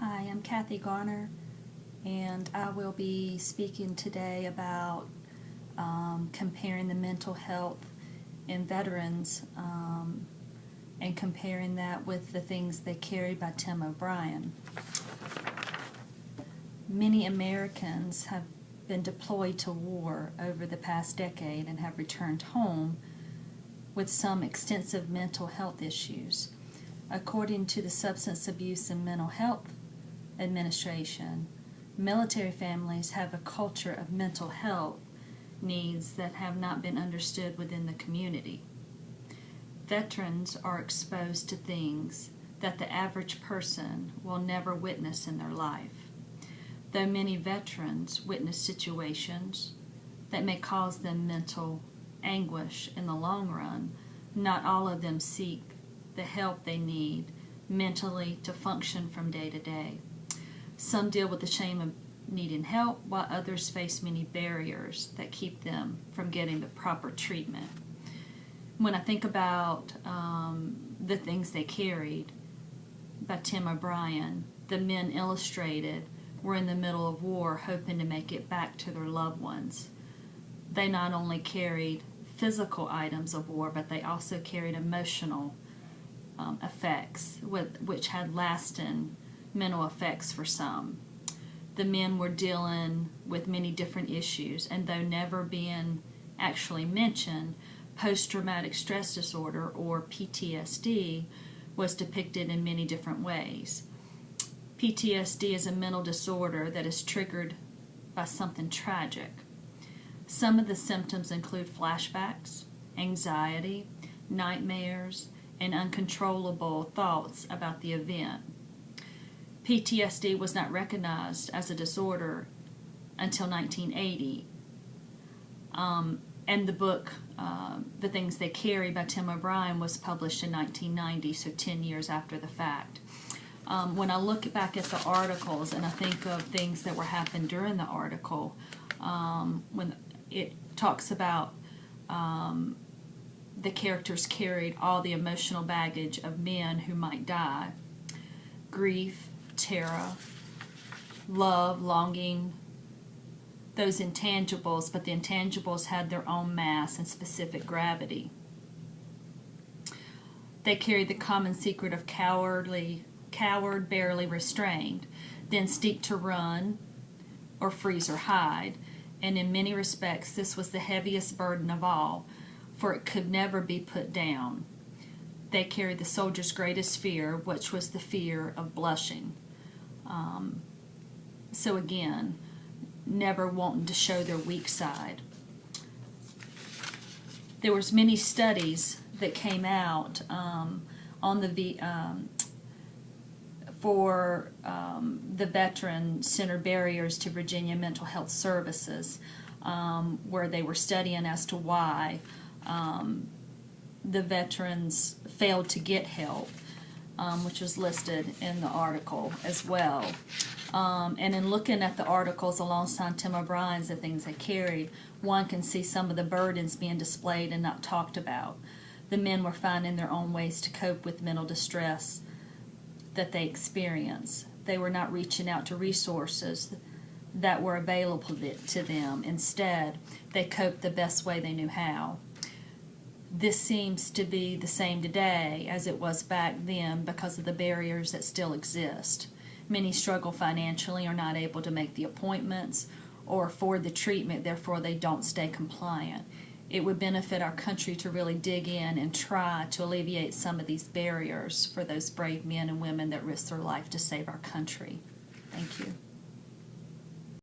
Hi, I'm Kathy Garner, and I will be speaking today about comparing the mental health in veterans and comparing that with the things they carry by Tim O'Brien. Many Americans have been deployed to war over the past decade and have returned home with some extensive mental health issues. According to the Substance Abuse and Mental Health Administration, military families have a culture of mental health needs that have not been understood within the community. Veterans are exposed to things that the average person will never witness in their life. Though many veterans witness situations that may cause them mental anguish in the long run, not all of them seek the help they need mentally to function from day to day. Some deal with the shame of needing help, while others face many barriers that keep them from getting the proper treatment. When I think about the things they carried by Tim O'Brien, the men illustrated were in the middle of war hoping to make it back to their loved ones. They not only carried physical items of war, but they also carried emotional effects, which had lasting mental effects for some. The men were dealing with many different issues, and though never being actually mentioned, post-traumatic stress disorder, or PTSD, was depicted in many different ways. PTSD is a mental disorder that is triggered by something tragic. Some of the symptoms include flashbacks, anxiety, nightmares, and uncontrollable thoughts about the event. PTSD was not recognized as a disorder until 1980. And the book, The Things They Carry by Tim O'Brien, was published in 1990, so 10 years after the fact. When I look back at the articles and I think of things that were happened during the article, when it talks about the characters carried all the emotional baggage of men who might die: grief, terror, love, longing, those intangibles, but the intangibles had their own mass and specific gravity. They carried the common secret of coward, barely restrained, the instinct to run or freeze or hide, and in many respects this was the heaviest burden of all, for it could never be put down. They carried the soldier's greatest fear, which was the fear of blushing. So again, never wanting to show their weak side. There was many studies that came out on the for the Veteran Center Barriers to Virginia Mental Health Services, where they were studying as to why the veterans failed to get help, which was listed in the article as well. And in looking at the articles alongside Tim O'Brien's, the things they carried, one can see some of the burdens being displayed and not talked about. The men were finding their own ways to cope with mental distress that they experience. They were not reaching out to resources that were available to them. Instead, they coped the best way they knew how. This seems to be the same today as it was back then because of the barriers that still exist. Many struggle financially, are not able to make the appointments or afford the treatment, therefore they don't stay compliant. It would benefit our country to really dig in and try to alleviate some of these barriers for those brave men and women that risk their life to save our country. Thank you.